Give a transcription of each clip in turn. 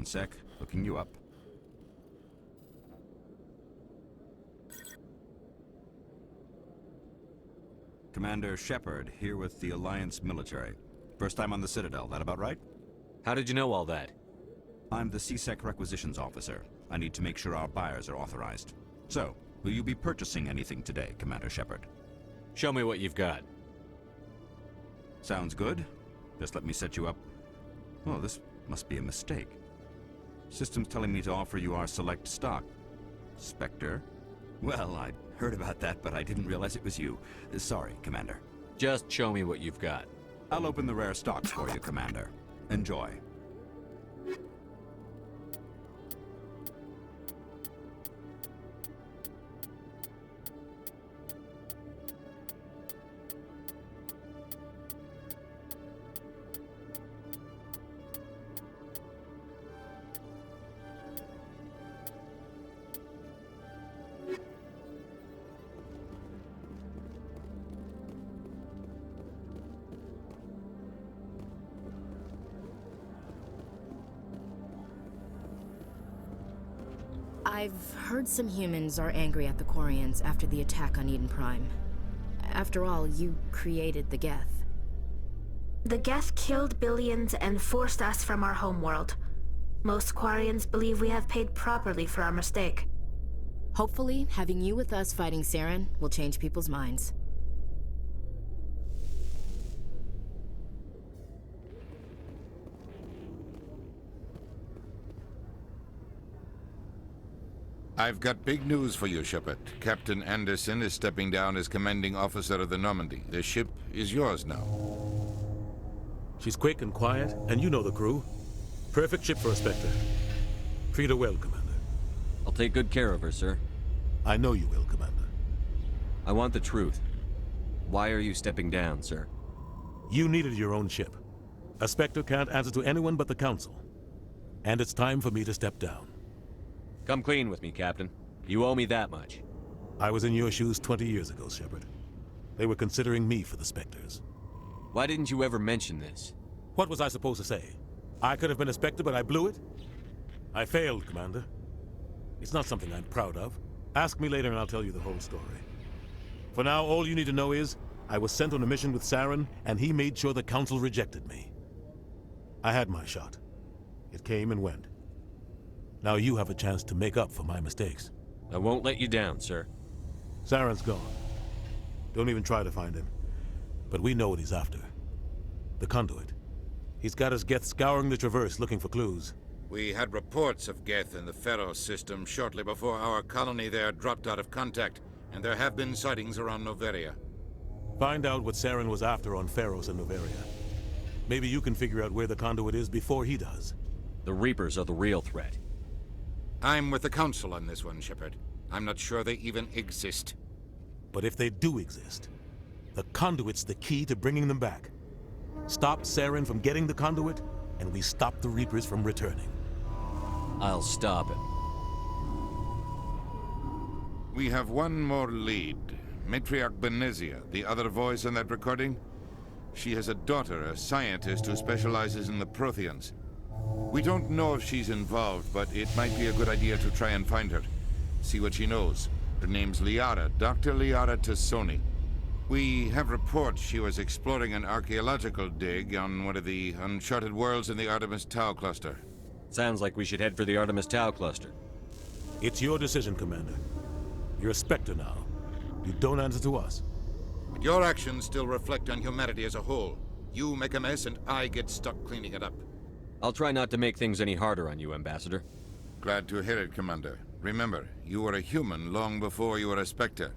sec. Looking you up. Commander Shepard, here with the Alliance military. First time on the Citadel, that about right? How did you know all that? I'm the CSEC requisitions officer. I need to make sure our buyers are authorized. So, will you be purchasing anything today, Commander Shepard? Show me what you've got. Sounds good. Just let me set you up. Oh, this must be a mistake. System's telling me to offer you our select stock. Spectre? Well, I'd heard about that, but I didn't realize it was you. Sorry, Commander. Just show me what you've got. I'll open the rare stocks for you, Commander. Enjoy. I've heard some humans are angry at the Quarians after the attack on Eden Prime. After all, you created the Geth. The Geth killed billions and forced us from our homeworld. Most Quarians believe we have paid properly for our mistake. Hopefully, having you with us fighting Saren will change people's minds. I've got big news for you, Shepard. Captain Anderson is stepping down as commanding officer of the Normandy. The ship is yours now. She's quick and quiet, and you know the crew. Perfect ship for a Spectre. Treat her well, Commander. I'll take good care of her, sir. I know you will, Commander. I want the truth. Why are you stepping down, sir? You needed your own ship. A Spectre can't answer to anyone but the Council. And it's time for me to step down. Come clean with me, Captain. You owe me that much. I was in your shoes 20 years ago, Shepard. They were considering me for the Spectres. Why didn't you ever mention this? What was I supposed to say? I could have been a Spectre, but I blew it? I failed, Commander. It's not something I'm proud of. Ask me later and I'll tell you the whole story. For now, all you need to know is, I was sent on a mission with Saren, and he made sure the Council rejected me. I had my shot. It came and went. Now you have a chance to make up for my mistakes. I won't let you down, sir. Saren's gone. Don't even try to find him. But we know what he's after. The conduit. He's got his Geth scouring the Traverse looking for clues. We had reports of Geth in the Pharos system shortly before our colony there dropped out of contact, and there have been sightings around Noveria. Find out what Saren was after on Pharos and Noveria. Maybe you can figure out where the conduit is before he does. The Reapers are the real threat. I'm with the Council on this one, Shepard. I'm not sure they even exist. But if they do exist, the conduit's the key to bringing them back. Stop Saren from getting the conduit, and we stop the Reapers from returning. I'll stop it. We have one more lead. Matriarch Benezia, the other voice in that recording. She has a daughter, a scientist who specializes in the Protheans. We don't know if she's involved, but it might be a good idea to try and find her. See what she knows. Her name's Liara, Dr. Liara Tassoni. We have reports she was exploring an archaeological dig on one of the uncharted worlds in the Artemis Tau cluster. Sounds like we should head for the Artemis Tau cluster. It's your decision, Commander. You're a Spectre now. You don't answer to us. But your actions still reflect on humanity as a whole. You make a mess and I get stuck cleaning it up. I'll try not to make things any harder on you, Ambassador. Glad to hear it, Commander. Remember, you were a human long before you were a Spectre.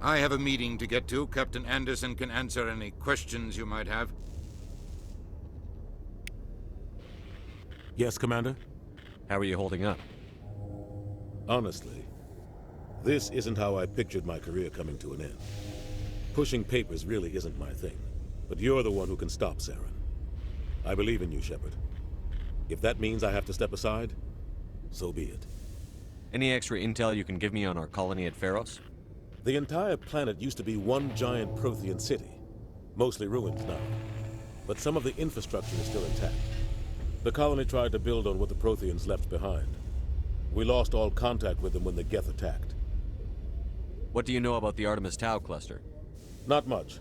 I have a meeting to get to. Captain Anderson can answer any questions you might have. Yes, Commander? How are you holding up? Honestly, this isn't how I pictured my career coming to an end. Pushing papers really isn't my thing, but you're the one who can stop Saren. I believe in you, Shepard. If that means I have to step aside, so be it. Any extra intel you can give me on our colony at Pharos? The entire planet used to be one giant Prothean city, mostly ruins now. But some of the infrastructure is still intact. The colony tried to build on what the Protheans left behind. We lost all contact with them when the Geth attacked. What do you know about the Artemis Tau cluster? Not much.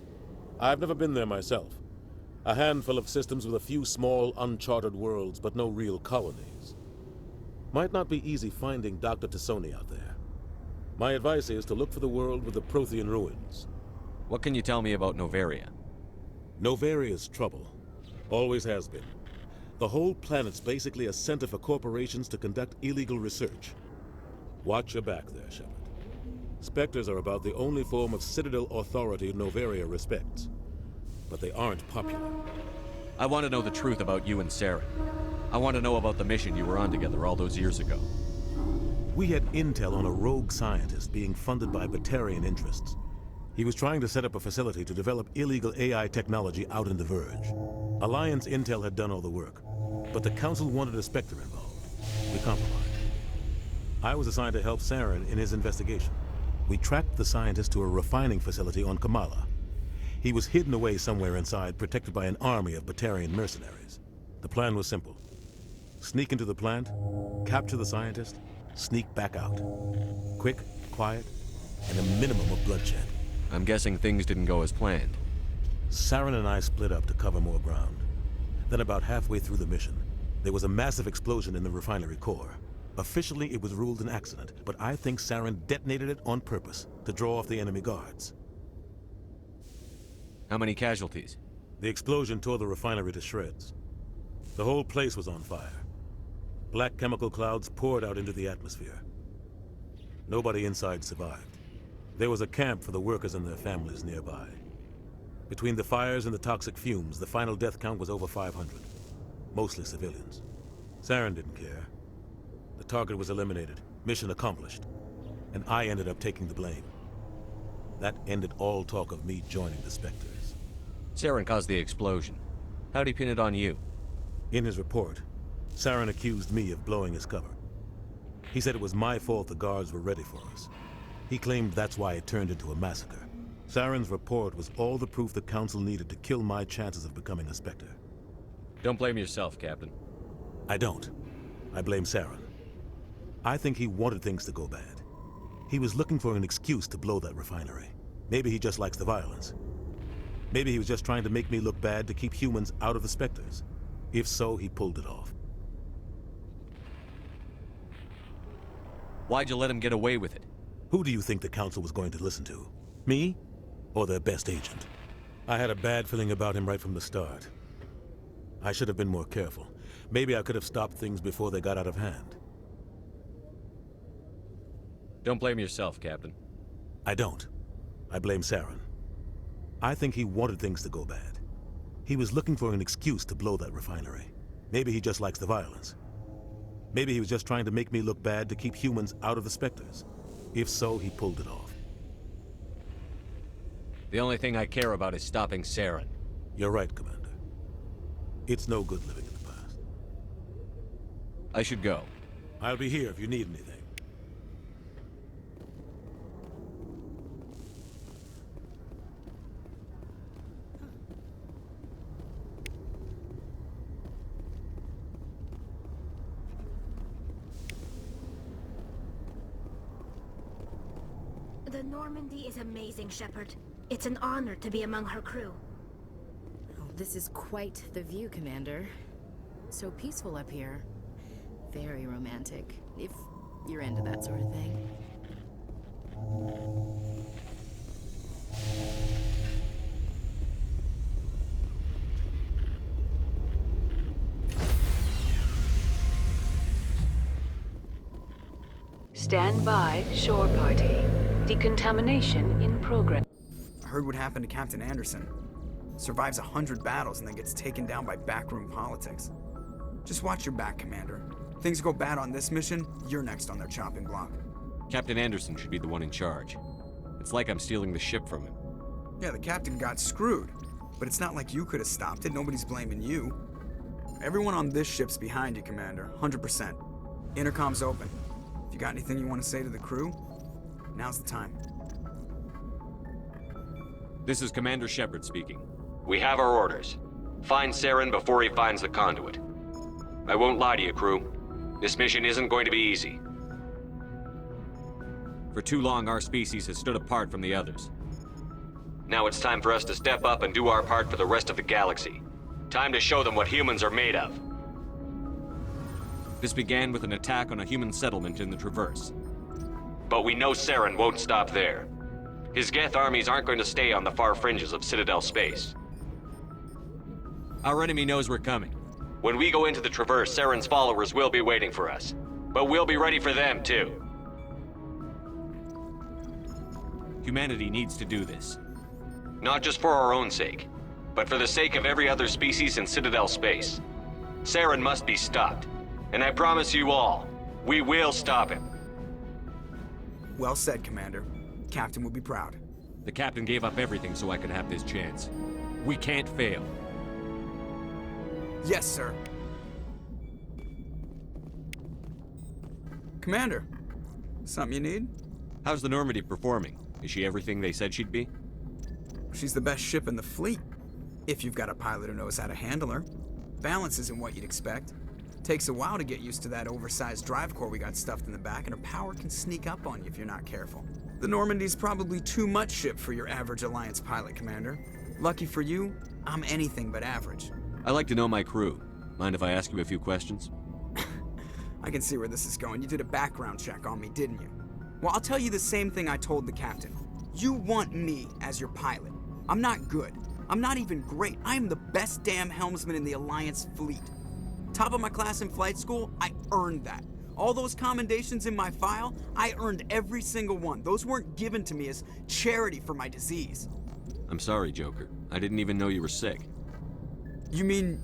I've never been there myself. A handful of systems with a few small, uncharted worlds, but no real colonies. Might not be easy finding Dr. Tassoni out there. My advice is to look for the world with the Prothean ruins. What can you tell me about Novaria? Novaria's trouble. Always has been. The whole planet's basically a center for corporations to conduct illegal research. Watch your back there, Shepard. Spectres are about the only form of Citadel authority Novaria respects. But they aren't popular. I want to know the truth about you and Saren. I want to know about the mission you were on together all those years ago. We had intel on a rogue scientist being funded by Batarian interests. He was trying to set up a facility to develop illegal AI technology out in the Verge. Alliance intel had done all the work, but the Council wanted a Spectre involved. We compromised. I was assigned to help Saren in his investigation. We tracked the scientist to a refining facility on Kamala. He was hidden away somewhere inside, protected by an army of Batarian mercenaries. The plan was simple. Sneak into the plant, capture the scientist, sneak back out. Quick, quiet, and a minimum of bloodshed. I'm guessing things didn't go as planned. Saren and I split up to cover more ground. Then about halfway through the mission, there was a massive explosion in the refinery core. Officially, it was ruled an accident, but I think Saren detonated it on purpose to draw off the enemy guards. How many casualties? The explosion tore the refinery to shreds. The whole place was on fire. Black chemical clouds poured out into the atmosphere. Nobody inside survived. There was a camp for the workers and their families nearby. Between the fires and the toxic fumes, the final death count was over 500. Mostly civilians. Saren didn't care. The target was eliminated, mission accomplished. And I ended up taking the blame. That ended all talk of me joining the Spectres. Saren caused the explosion. How'd he pin it on you? In his report, Saren accused me of blowing his cover. He said it was my fault the guards were ready for us. He claimed that's why it turned into a massacre. Saren's report was all the proof the Council needed to kill my chances of becoming a Spectre. Don't blame yourself, Captain. I don't. I blame Saren. I think he wanted things to go bad. He was looking for an excuse to blow that refinery. Maybe he just likes the violence. Maybe he was just trying to make me look bad to keep humans out of the Spectres. If so, he pulled it off. Why'd you let him get away with it? Who do you think the Council was going to listen to? Me? Or their best agent? I had a bad feeling about him right from the start. I should have been more careful. Maybe I could have stopped things before they got out of hand. Don't blame yourself, Captain. I don't. I blame Saren. I think he wanted things to go bad. He was looking for an excuse to blow that refinery. Maybe he just likes the violence. Maybe he was just trying to make me look bad to keep humans out of the Spectres. If so, he pulled it off. The only thing I care about is stopping Saren. You're right, Commander. It's no good living in the past. I should go. I'll be here if you need anything. The Normandy is amazing, Shepard. It's an honor to be among her crew. Oh, this is quite the view, Commander. So peaceful up here. Very romantic, if you're into that sort of thing. Stand by, shore party. Decontamination in progress. I heard what happened to Captain Anderson. Survives 100 battles and then gets taken down by backroom politics. Just watch your back, Commander. Things go bad on this mission, you're next on their chopping block. Captain Anderson should be the one in charge. It's like I'm stealing the ship from him. Yeah, the captain got screwed. But it's not like you could have stopped it. Nobody's blaming you. Everyone on this ship's behind you, Commander. 100%. Intercom's open. If you got anything you want to say to the crew, now's the time. This is Commander Shepard speaking. We have our orders. Find Saren before he finds the conduit. I won't lie to you, crew. This mission isn't going to be easy. For too long, our species has stood apart from the others. Now it's time for us to step up and do our part for the rest of the galaxy. Time to show them what humans are made of. This began with an attack on a human settlement in the Traverse. But we know Saren won't stop there. His Geth armies aren't going to stay on the far fringes of Citadel space. Our enemy knows we're coming. When we go into the Traverse, Saren's followers will be waiting for us. But we'll be ready for them, too. Humanity needs to do this. Not just for our own sake, but for the sake of every other species in Citadel space. Saren must be stopped. And I promise you all, we will stop him. Well said, Commander. Captain will be proud. The captain gave up everything so I could have this chance. We can't fail. Yes, sir. Commander, something you need? How's the Normandy performing? Is she everything they said she'd be? She's the best ship in the fleet, if you've got a pilot who knows how to handle her. Balance isn't what you'd expect. Takes a while to get used to that oversized drive core we got stuffed in the back, and her power can sneak up on you if you're not careful. The Normandy's probably too much ship for your average Alliance pilot, Commander. Lucky for you, I'm anything but average. I like to know my crew. Mind if I ask you a few questions? I can see where this is going. You did a background check on me, didn't you? Well, I'll tell you the same thing I told the captain. You want me as your pilot. I'm not good. I'm not even great. I am the best damn helmsman in the Alliance fleet. Top of my class in flight school, I earned that. All those commendations in my file, I earned every single one. Those weren't given to me as charity for my disease. I'm sorry, Joker. I didn't even know you were sick. You mean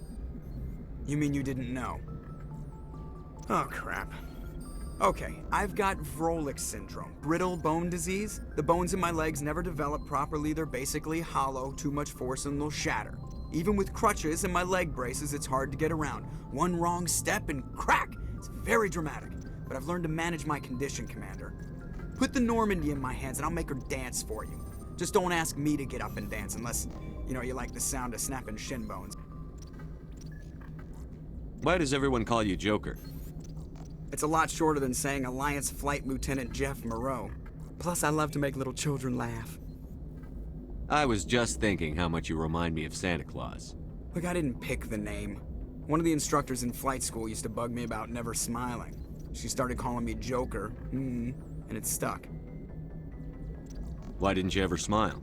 you didn't know? Oh, crap. Okay, I've got Vrolik syndrome, brittle bone disease. The bones in my legs never develop properly. They're basically hollow, too much force and they'll shatter. Even with crutches and my leg braces, it's hard to get around. One wrong step and crack! It's very dramatic, but I've learned to manage my condition, Commander. Put the Normandy in my hands and I'll make her dance for you. Just don't ask me to get up and dance unless, you like the sound of snapping shin bones. Why does everyone call you Joker? It's a lot shorter than saying Alliance Flight Lieutenant Jeff Moreau. Plus, I love to make little children laugh. I was just thinking how much you remind me of Santa Claus. Look, I didn't pick the name. One of the instructors in flight school used to bug me about never smiling. She started calling me Joker, and it stuck. Why didn't you ever smile?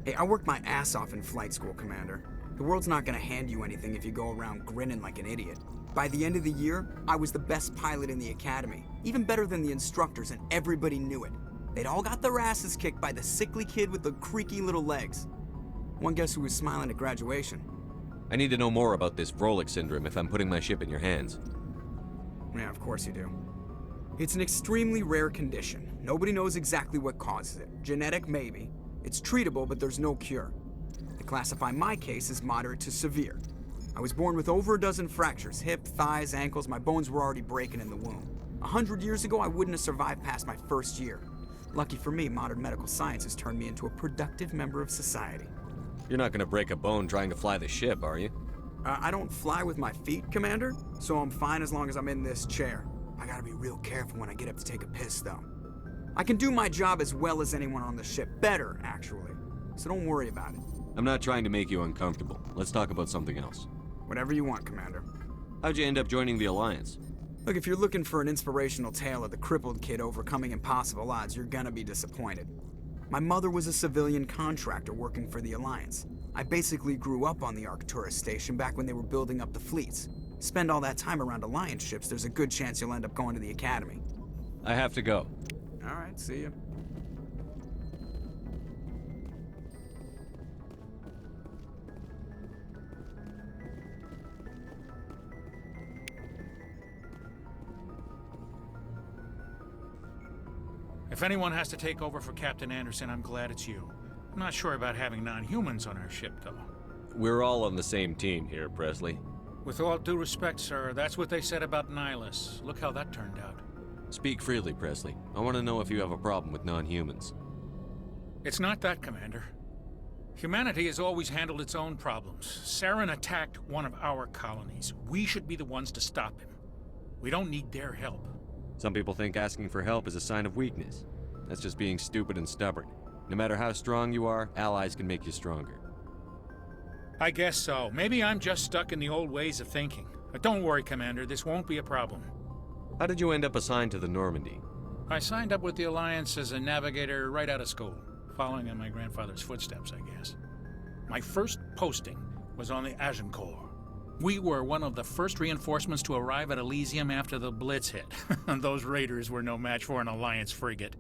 Hey, I worked my ass off in flight school, Commander. The world's not gonna hand you anything if you go around grinning like an idiot. By the end of the year, I was the best pilot in the academy, even better than the instructors, and everybody knew it. They'd all got their asses kicked by the sickly kid with the creaky little legs. One guess who was smiling at graduation? I need to know more about this Vrolik syndrome if I'm putting my ship in your hands. Yeah, of course you do. It's an extremely rare condition. Nobody knows exactly what causes it. Genetic, maybe. It's treatable, but there's no cure. They classify my case as moderate to severe. I was born with over a dozen fractures, hip, thighs, ankles. My bones were already breaking in the womb. 100 years ago, I wouldn't have survived past my first year. Lucky for me, modern medical science has turned me into a productive member of society. You're not gonna break a bone trying to fly the ship, are you? I don't fly with my feet, Commander, so I'm fine as long as I'm in this chair. I gotta be real careful when I get up to take a piss, though. I can do my job as well as anyone on the ship. Better, actually. So don't worry about it. I'm not trying to make you uncomfortable. Let's talk about something else. Whatever you want, Commander. How'd you end up joining the Alliance? Look, if you're looking for an inspirational tale of the crippled kid overcoming impossible odds, you're gonna be disappointed. My mother was a civilian contractor working for the Alliance. I basically grew up on the Arcturus station back when they were building up the fleets. Spend all that time around Alliance ships, there's a good chance you'll end up going to the Academy. I have to go. All right, see ya. If anyone has to take over for Captain Anderson, I'm glad it's you. I'm not sure about having non-humans on our ship, though. We're all on the same team here, Presley. With all due respect, sir, that's what they said about Nihilus. Look how that turned out. Speak freely, Presley. I want to know if you have a problem with non-humans. It's not that, Commander. Humanity has always handled its own problems. Saren attacked one of our colonies. We should be the ones to stop him. We don't need their help. Some people think asking for help is a sign of weakness. That's just being stupid and stubborn. No matter how strong you are, allies can make you stronger. I guess so. Maybe I'm just stuck in the old ways of thinking. But don't worry, Commander, this won't be a problem. How did you end up assigned to the Normandy? I signed up with the Alliance as a navigator right out of school, following in my grandfather's footsteps, I guess. My first posting was on the Agincourt. We were one of the first reinforcements to arrive at Elysium after the Blitz hit. Those raiders were no match for an Alliance frigate.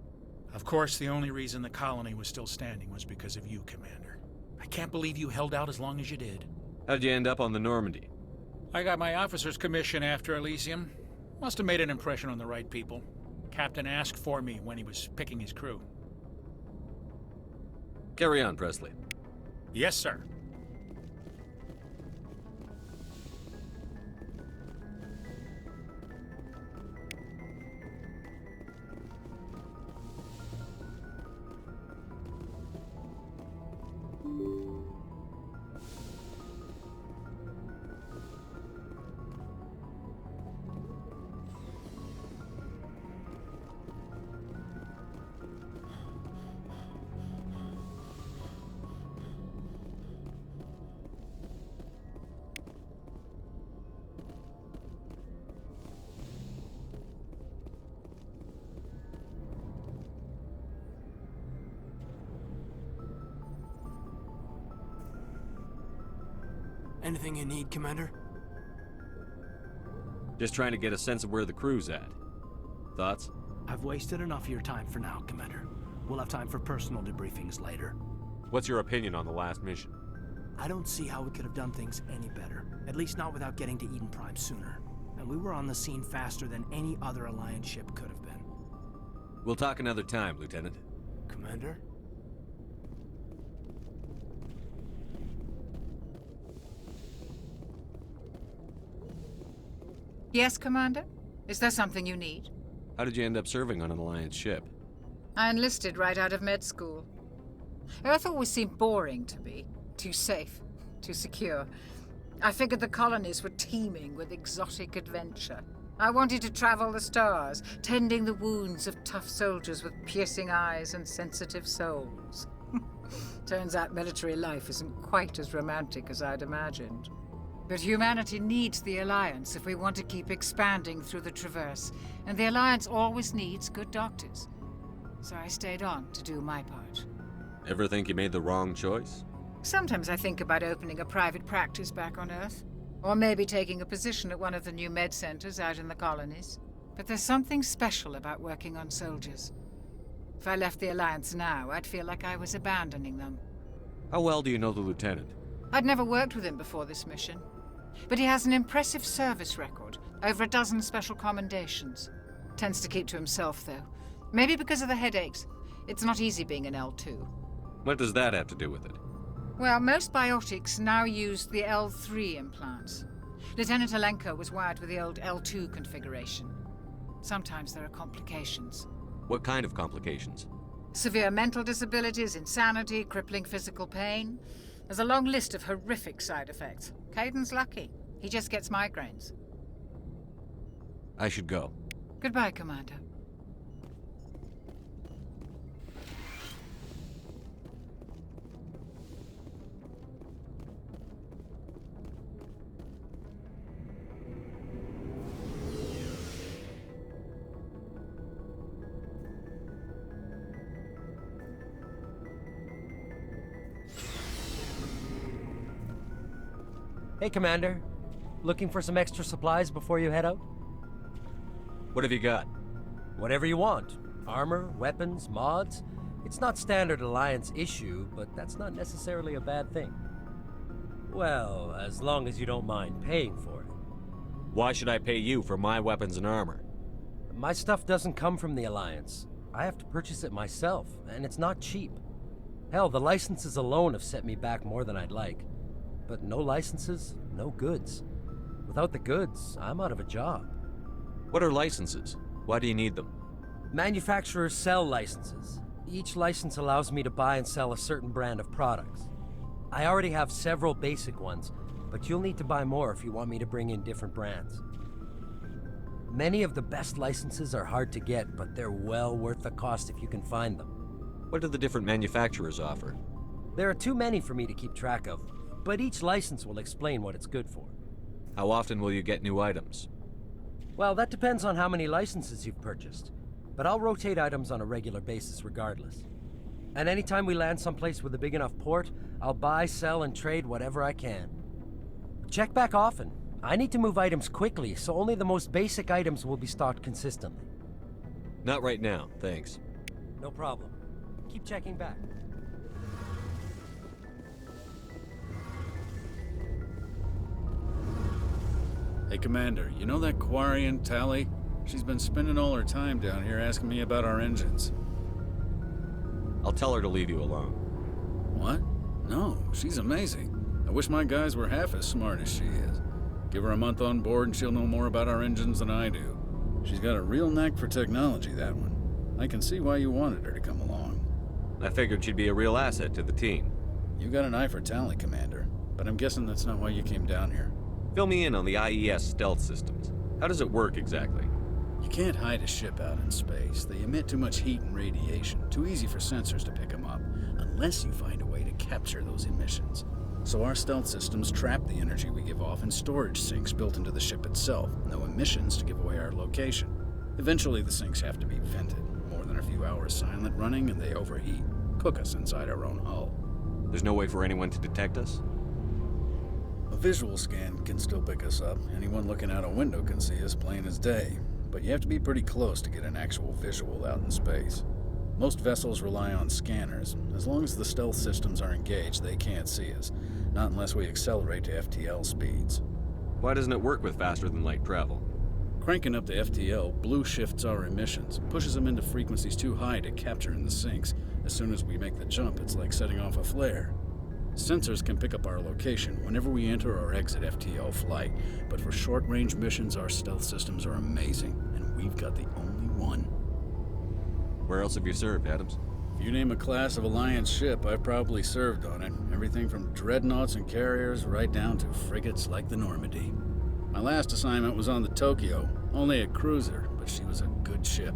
Of course, the only reason the colony was still standing was because of you, Commander. I can't believe you held out as long as you did. How'd you end up on the Normandy? I got my officer's commission after Elysium. Must have made an impression on the right people. Captain asked for me when he was picking his crew. Carry on, Presley. Yes, sir. Anything you need, Commander? Just trying to get a sense of where the crew's at. Thoughts? I've wasted enough of your time for now, Commander. We'll have time for personal debriefings later. What's your opinion on the last mission? I don't see how we could have done things any better. At least not without getting to Eden Prime sooner. And we were on the scene faster than any other Alliance ship could have been. We'll talk another time, Lieutenant. Commander? Yes, Commander? Is there something you need? How did you end up serving on an Alliance ship? I enlisted right out of med school. Earth always seemed boring to me. Too safe, too secure. I figured the colonies were teeming with exotic adventure. I wanted to travel the stars, tending the wounds of tough soldiers with piercing eyes and sensitive souls. Turns out military life isn't quite as romantic as I'd imagined. But humanity needs the Alliance if we want to keep expanding through the Traverse, and the Alliance always needs good doctors. So I stayed on to do my part. Ever think you made the wrong choice? Sometimes I think about opening a private practice back on Earth, or maybe taking a position at one of the new med centers out in the colonies. But there's something special about working on soldiers. If I left the Alliance now, I'd feel like I was abandoning them. How well do you know the Lieutenant? I'd never worked with him before this mission. But he has an impressive service record, over a dozen special commendations. Tends to keep to himself, though. Maybe because of the headaches. It's not easy being an L2. What does that have to do with it? Well, most biotics now use the L3 implants. Lieutenant Alenko was wired with the old L2 configuration. Sometimes there are complications. What kind of complications? Severe mental disabilities, insanity, crippling physical pain. There's a long list of horrific side effects. Caden's lucky. He just gets migraines. I should go. Goodbye, Commander. Hey, Commander. Looking for some extra supplies before you head out? What have you got? Whatever you want. Armor, weapons, mods. It's not standard Alliance issue, but that's not necessarily a bad thing. Well, as long as you don't mind paying for it. Why should I pay you for my weapons and armor? My stuff doesn't come from the Alliance. I have to purchase it myself, and it's not cheap. Hell, the licenses alone have set me back more than I'd like. But no licenses, no goods. Without the goods, I'm out of a job. What are licenses? Why do you need them? Manufacturers sell licenses. Each license allows me to buy and sell a certain brand of products. I already have several basic ones, but you'll need to buy more if you want me to bring in different brands. Many of the best licenses are hard to get, but they're well worth the cost if you can find them. What do the different manufacturers offer? There are too many for me to keep track of, but each license will explain what it's good for. How often will you get new items? Well, that depends on how many licenses you've purchased, but I'll rotate items on a regular basis regardless. And anytime we land someplace with a big enough port, I'll buy, sell, and trade whatever I can. Check back often. I need to move items quickly, so only the most basic items will be stocked consistently. Not right now, thanks. No problem. Keep checking back. Hey, Commander, you know that Quarian, Tally? She's been spending all her time down here asking me about our engines. I'll tell her to leave you alone. What? No, she's amazing. I wish my guys were half as smart as she is. Give her a month on board and she'll know more about our engines than I do. She's got a real knack for technology, that one. I can see why you wanted her to come along. I figured she'd be a real asset to the team. You got an eye for Tally, Commander, but I'm guessing that's not why you came down here. Fill me in on the IES stealth systems. How does it work exactly? You can't hide a ship out in space. They emit too much heat and radiation. Too easy for sensors to pick them up, unless you find a way to capture those emissions. So our stealth systems trap the energy we give off in storage sinks built into the ship itself. No emissions to give away our location. Eventually the sinks have to be vented. More than a few hours silent running and they overheat. Cook us inside our own hull. There's no way for anyone to detect us? A visual scan can still pick us up. Anyone looking out a window can see us plain as day. But you have to be pretty close to get an actual visual out in space. Most vessels rely on scanners. As long as the stealth systems are engaged, they can't see us. Not unless we accelerate to FTL speeds. Why doesn't it work with faster-than-light travel? Cranking up to FTL blue shifts our emissions, pushes them into frequencies too high to capture in the sinks. As soon as we make the jump, it's like setting off a flare. Sensors can pick up our location whenever we enter or exit FTL flight, but for short-range missions, our stealth systems are amazing, and we've got the only one. Where else have you served, Adams? If you name a class of Alliance ship, I've probably served on it. Everything from dreadnoughts and carriers right down to frigates like the Normandy. My last assignment was on the Tokyo, only a cruiser, but she was a good ship.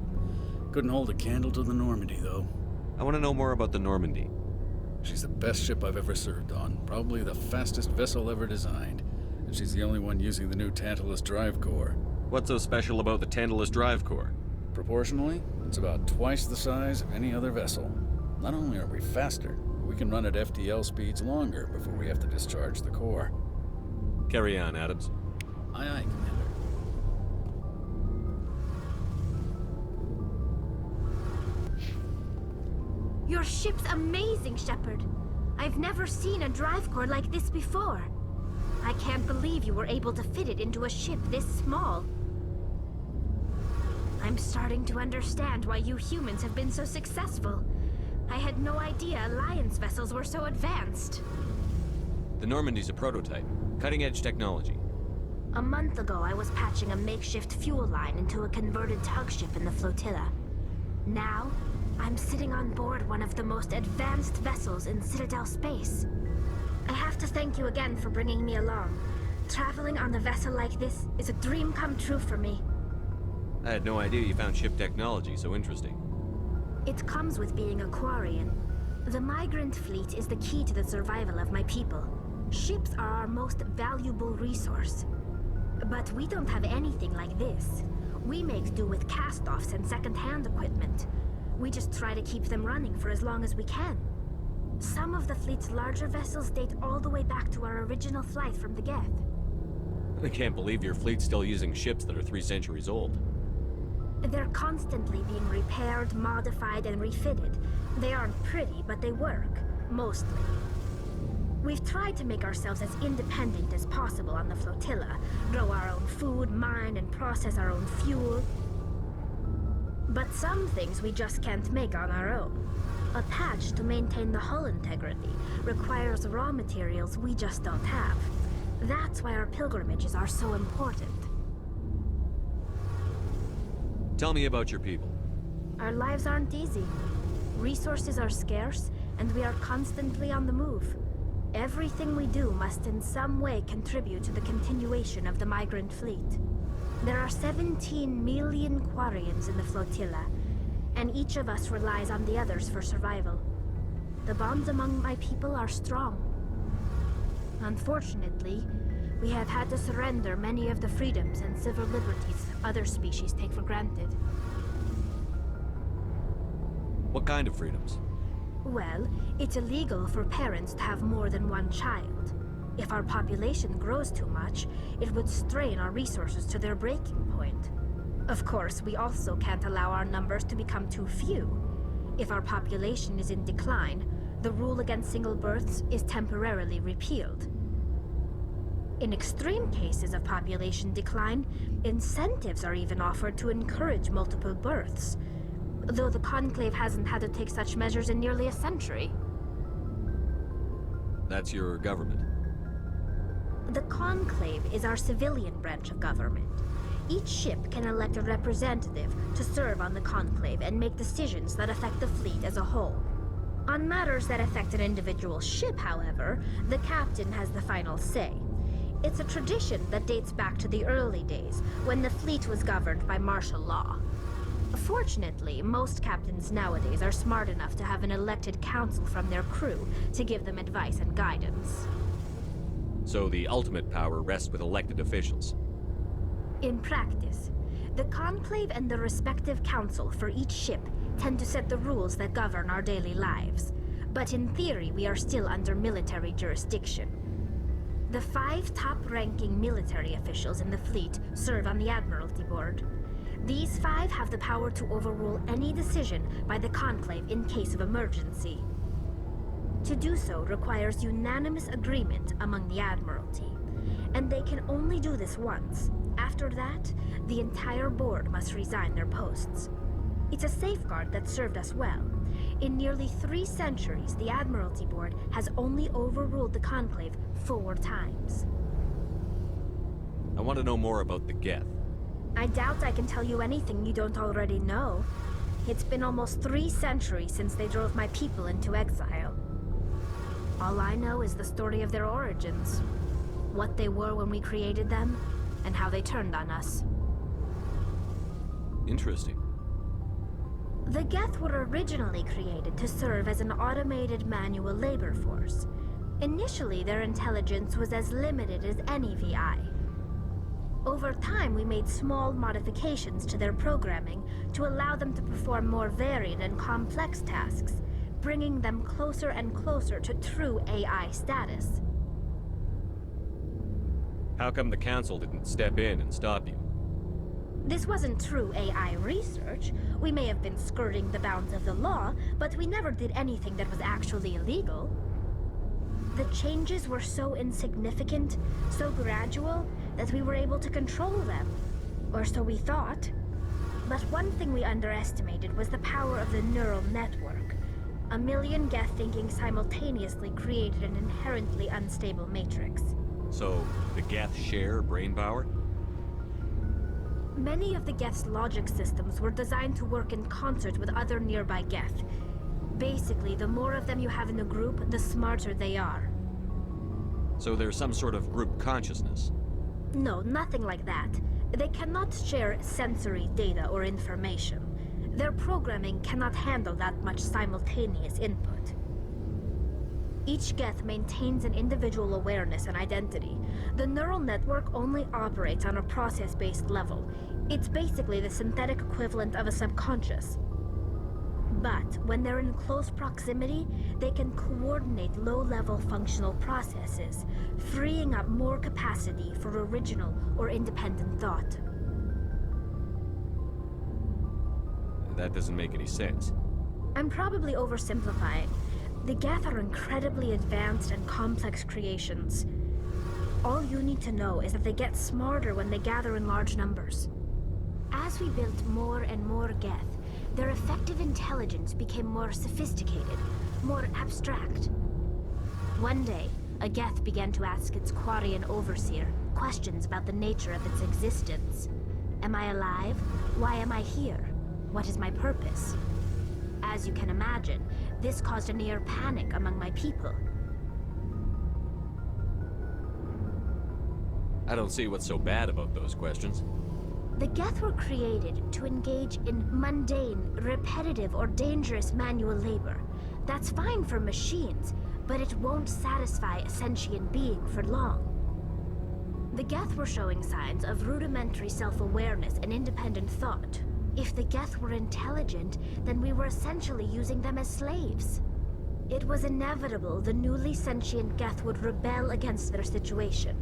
Couldn't hold a candle to the Normandy, though. I want to know more about the Normandy. She's the best ship I've ever served on, probably the fastest vessel ever designed. And she's the only one using the new Tantalus drive core. What's so special about the Tantalus drive core? Proportionally, it's about twice the size of any other vessel. Not only are we faster, but we can run at FTL speeds longer before we have to discharge the core. Carry on, Adams. Aye, aye, Commander. Your ship's amazing, Shepard. I've never seen a drive core like this before. I can't believe you were able to fit it into a ship this small. I'm starting to understand why you humans have been so successful. I had no idea Alliance vessels were so advanced. The Normandy's a prototype. Cutting-edge technology. A month ago, I was patching a makeshift fuel line into a converted tug ship in the flotilla. Now, I'm sitting on board one of the most advanced vessels in Citadel space. I have to thank you again for bringing me along. Traveling on a vessel like this is a dream come true for me. I had no idea you found ship technology so interesting. It comes with being a Quarian. The migrant fleet is the key to the survival of my people. Ships are our most valuable resource. But we don't have anything like this. We make do with cast-offs and second-hand equipment. We just try to keep them running for as long as we can. Some of the fleet's larger vessels date all the way back to our original flight from the Geth. I can't believe your fleet's still using ships that are 3 centuries old. They're constantly being repaired, modified, and refitted. They aren't pretty, but they work. Mostly. We've tried to make ourselves as independent as possible on the flotilla. Grow our own food, mine, and process our own fuel. But some things we just can't make on our own. A patch to maintain the hull integrity requires raw materials we just don't have. That's why our pilgrimages are so important. Tell me about your people. Our lives aren't easy. Resources are scarce, and we are constantly on the move. Everything we do must in some way contribute to the continuation of the migrant fleet. There are 17 million Quarians in the flotilla, and each of us relies on the others for survival. The bonds among my people are strong. Unfortunately, we have had to surrender many of the freedoms and civil liberties other species take for granted. What kind of freedoms? Well, it's illegal for parents to have more than one child. If our population grows too much, it would strain our resources to their breaking point. Of course, we also can't allow our numbers to become too few. If our population is in decline, the rule against single births is temporarily repealed. In extreme cases of population decline, incentives are even offered to encourage multiple births, though the Conclave hasn't had to take such measures in nearly a century. That's your government. The Conclave is our civilian branch of government. Each ship can elect a representative to serve on the Conclave and make decisions that affect the fleet as a whole. On matters that affect an individual ship, however, the captain has the final say. It's a tradition that dates back to the early days, when the fleet was governed by martial law. Fortunately, most captains nowadays are smart enough to have an elected council from their crew to give them advice and guidance. So the ultimate power rests with elected officials. In practice, the Conclave and the respective council for each ship tend to set the rules that govern our daily lives. But in theory, we are still under military jurisdiction. The 5 top-ranking military officials in the fleet serve on the Admiralty Board. These 5 have the power to overrule any decision by the Conclave in case of emergency. To do so requires unanimous agreement among the Admiralty, and they can only do this once. After that, the entire board must resign their posts. It's a safeguard that served us well. In nearly 3 centuries, the Admiralty Board has only overruled the Conclave 4 times. I want to know more about the Geth. I doubt I can tell you anything you don't already know. It's been almost 3 centuries since they drove my people into exile. All I know is the story of their origins, what they were when we created them, and how they turned on us. Interesting. The Geth were originally created to serve as an automated manual labor force. Initially, their intelligence was as limited as any VI. Over time, we made small modifications to their programming to allow them to perform more varied and complex tasks, bringing them closer and closer to true AI status. How come the Council didn't step in and stop you? This wasn't true AI research. We may have been skirting the bounds of the law, but we never did anything that was actually illegal. The changes were so insignificant, so gradual, that we were able to control them. Or so we thought. But one thing we underestimated was the power of the neural network. A million Geth thinking simultaneously created an inherently unstable matrix. So, the Geth share brain power? Many of the Geth's logic systems were designed to work in concert with other nearby Geth. Basically, the more of them you have in the group, the smarter they are. So there's some sort of group consciousness? No, nothing like that. They cannot share sensory data or information. Their programming cannot handle that much simultaneous input. Each Geth maintains an individual awareness and identity. The neural network only operates on a process-based level. It's basically the synthetic equivalent of a subconscious. But when they're in close proximity, they can coordinate low-level functional processes, freeing up more capacity for original or independent thought. That doesn't make any sense. I'm probably oversimplifying. The Geth are incredibly advanced and complex creations. All you need to know is that they get smarter when they gather in large numbers. As we built more and more Geth, their effective intelligence became more sophisticated, more abstract. One day, a Geth began to ask its Quarian overseer questions about the nature of its existence. Am I alive? Why am I here? What is my purpose? As you can imagine, this caused a near panic among my people. I don't see what's so bad about those questions. The Geth were created to engage in mundane, repetitive, or dangerous manual labor. That's fine for machines, but it won't satisfy a sentient being for long. The Geth were showing signs of rudimentary self-awareness and independent thought. If the Geth were intelligent, then we were essentially using them as slaves. It was inevitable the newly sentient Geth would rebel against their situation.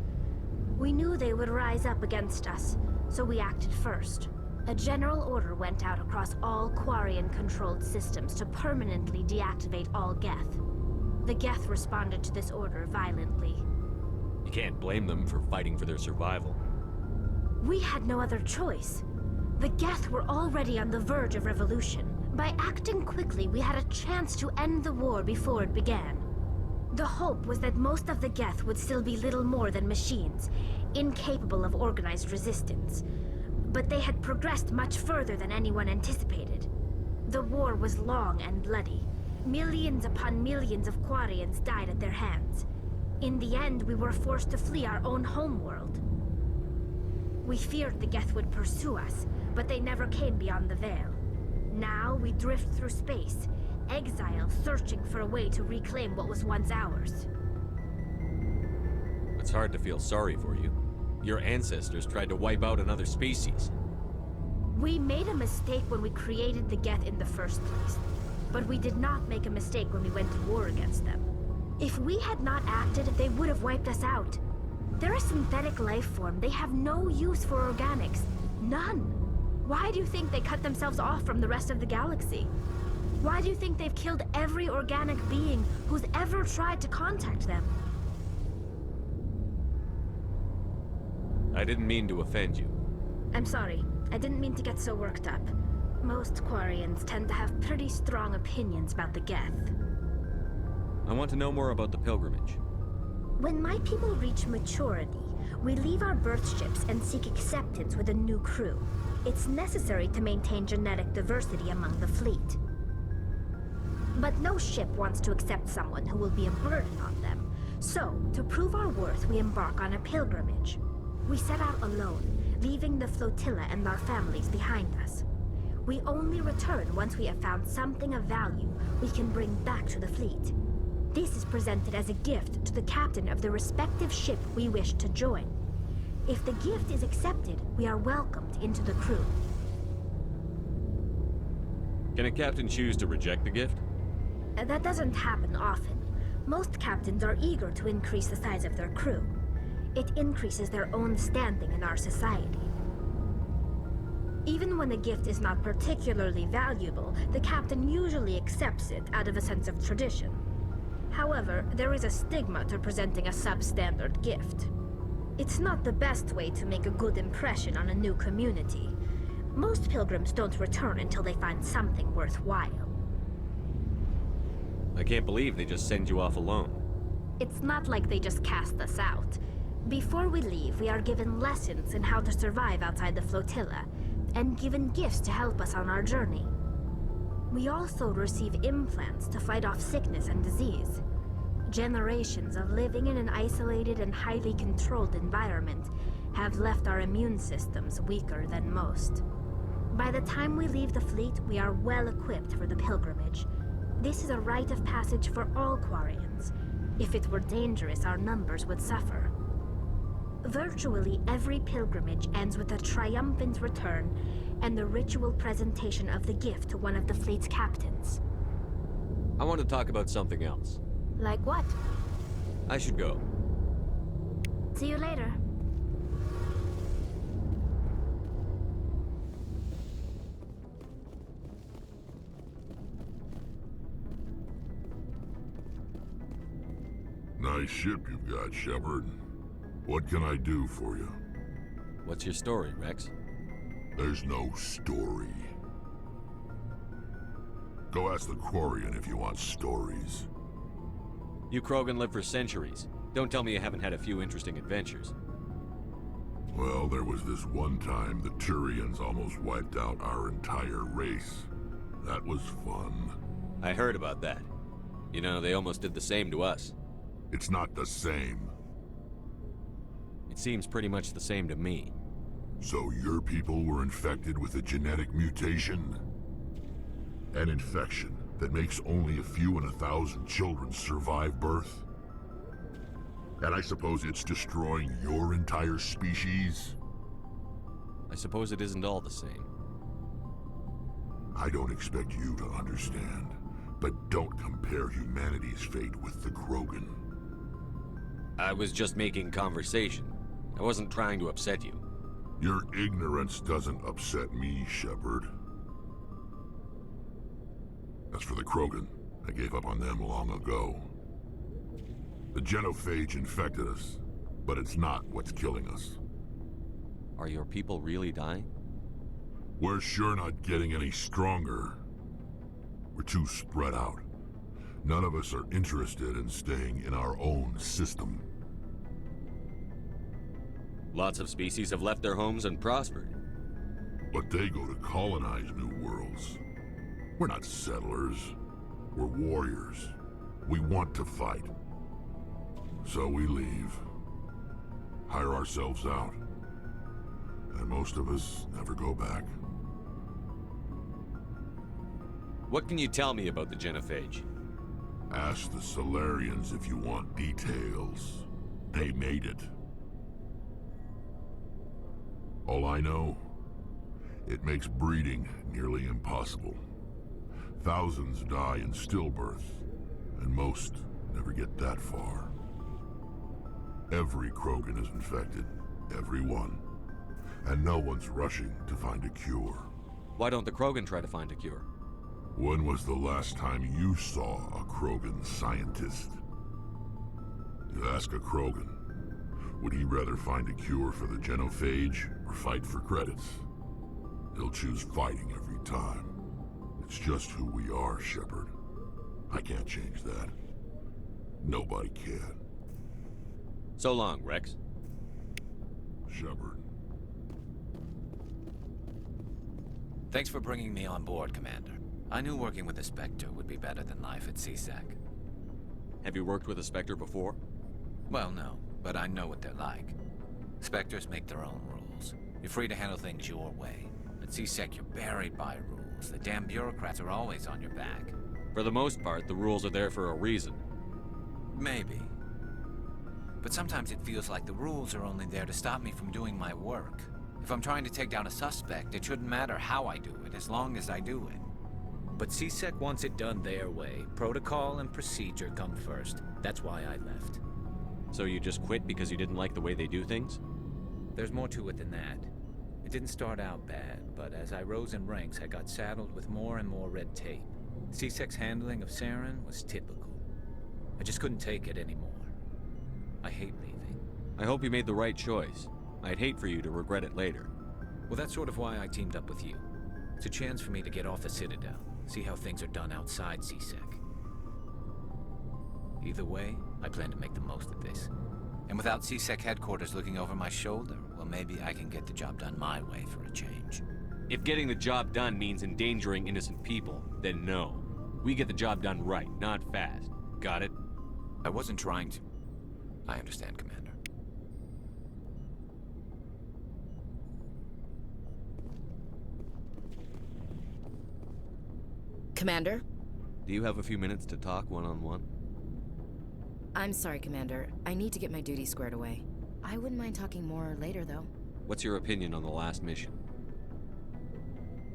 We knew they would rise up against us, so we acted first. A general order went out across all Quarian-controlled systems to permanently deactivate all Geth. The Geth responded to this order violently. You can't blame them for fighting for their survival. We had no other choice. The Geth were already on the verge of revolution. By acting quickly, we had a chance to end the war before it began. The hope was that most of the Geth would still be little more than machines, incapable of organized resistance. But they had progressed much further than anyone anticipated. The war was long and bloody. Millions upon millions of Quarians died at their hands. In the end, we were forced to flee our own homeworld. We feared the Geth would pursue us, but they never came beyond the Veil. Now we drift through space, exile searching for a way to reclaim what was once ours. It's hard to feel sorry for you. Your ancestors tried to wipe out another species. We made a mistake when we created the Geth in the first place, but we did not make a mistake when we went to war against them. If we had not acted, they would have wiped us out. They're a synthetic life form. They have no use for organics. None. Why do you think they cut themselves off from the rest of the galaxy? Why do you think they've killed every organic being who's ever tried to contact them? I didn't mean to offend you. I'm sorry. I didn't mean to get so worked up. Most Quarians tend to have pretty strong opinions about the Geth. I want to know more about the pilgrimage. When my people reach maturity, we leave our birth ships and seek acceptance with a new crew. It's necessary to maintain genetic diversity among the fleet. But no ship wants to accept someone who will be a burden on them. So, to prove our worth, we embark on a pilgrimage. We set out alone, leaving the flotilla and our families behind us. We only return once we have found something of value we can bring back to the fleet. This is presented as a gift to the captain of the respective ship we wish to join. If the gift is accepted, we are welcomed into the crew. Can a captain choose to reject the gift? That doesn't happen often. Most captains are eager to increase the size of their crew. It increases their own standing in our society. Even when the gift is not particularly valuable, the captain usually accepts it out of a sense of tradition. However, there is a stigma to presenting a substandard gift. It's not the best way to make a good impression on a new community. Most pilgrims don't return until they find something worthwhile. I can't believe they just send you off alone. It's not like they just cast us out. Before we leave, we are given lessons in how to survive outside the flotilla, and given gifts to help us on our journey. We also receive implants to fight off sickness and disease. Generations of living in an isolated and highly controlled environment have left our immune systems weaker than most. By the time we leave the fleet, we are well equipped for the pilgrimage. This is a rite of passage for all Quarians. If it were dangerous, our numbers would suffer. Virtually every pilgrimage ends with a triumphant return and the ritual presentation of the gift to one of the fleet's captains. I want to talk about something else. Like what? I should go. See you later. Nice ship you've got, Shepard. What can I do for you? What's your story, Rex? There's no story. Go ask the Quarian if you want stories. You Krogan live for centuries. Don't tell me you haven't had a few interesting adventures. Well, there was this one time the Turians almost wiped out our entire race. That was fun. I heard about that. You know, they almost did the same to us. It's not the same. seems pretty much the same to me. So your people were infected with a genetic mutation? An infection that makes only a few in 1,000 children survive birth? And I suppose it's destroying your entire species? I suppose it isn't all the same. I don't expect you to understand, but don't compare humanity's fate with the Krogan. I was just making conversation. I wasn't trying to upset you. Your ignorance doesn't upset me, Shepard. As for the Krogan, I gave up on them long ago. The genophage infected us, but it's not what's killing us. Are your people really dying? We're sure not getting any stronger. We're too spread out. None of us are interested in staying in our own system. Lots of species have left their homes and prospered. But they go to colonize new worlds. We're not settlers. We're warriors. We want to fight. So we leave. Hire ourselves out. And most of us never go back. What can you tell me about the genophage? Ask the Solarians if you want details. They made it. All I know, it makes breeding nearly impossible. Thousands die in stillbirth, and most never get that far. Every Krogan is infected, every one. And no one's rushing to find a cure. Why don't the Krogan try to find a cure? When was the last time you saw a Krogan scientist? You ask a Krogan, would he rather find a cure for the genophage or fight for credits? He'll choose fighting every time. It's just who we are, Shepard. I can't change that. Nobody can. So long, Rex. Shepard. Thanks for bringing me on board, Commander. I knew working with the Spectre would be better than life at CSEC. Have you worked with a Spectre before? Well, no, but I know what they're like. Spectres make their own rules. You're free to handle things your way. At CSEC, you're buried by rules. The damn bureaucrats are always on your back. For the most part, the rules are there for a reason. Maybe. But sometimes it feels like the rules are only there to stop me from doing my work. If I'm trying to take down a suspect, it shouldn't matter how I do it, as long as I do it. But CSEC wants it done their way. Protocol and procedure come first. That's why I left. So you just quit because you didn't like the way they do things? There's more to it than that. It didn't start out bad, but as I rose in ranks, I got saddled with more and more red tape. CSEC's handling of Saren was typical. I just couldn't take it anymore. I hate leaving. I hope you made the right choice. I'd hate for you to regret it later. Well, that's sort of why I teamed up with you. It's a chance for me to get off the Citadel, see how things are done outside CSEC. Either way, I plan to make the most of this. And without CSEC headquarters looking over my shoulder, well, maybe I can get the job done my way for a change. If getting the job done means endangering innocent people, then no. We get the job done right, not fast. Got it? I wasn't trying to... I understand, Commander. Commander? Do you have a few minutes to talk one-on-one? I'm sorry, Commander. I need to get my duty squared away. I wouldn't mind talking more later, though. What's your opinion on the last mission?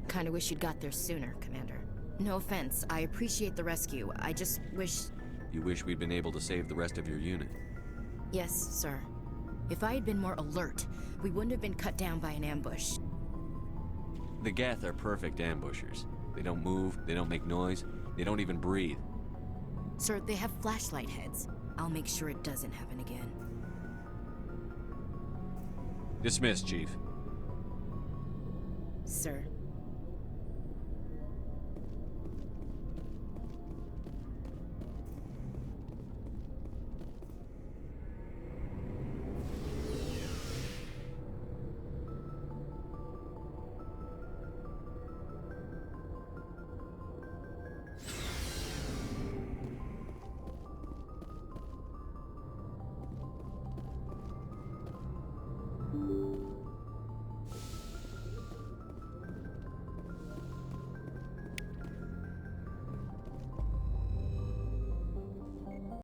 Kinda wish you'd got there sooner, Commander. No offense, I appreciate the rescue. I just wish... You wish we'd been able to save the rest of your unit? Yes, sir. If I had been more alert, we wouldn't have been cut down by an ambush. The Geth are perfect ambushers. They don't move, they don't make noise, they don't even breathe. Sir, they have flashlight heads. I'll make sure it doesn't happen again. Dismissed, Chief. Sir.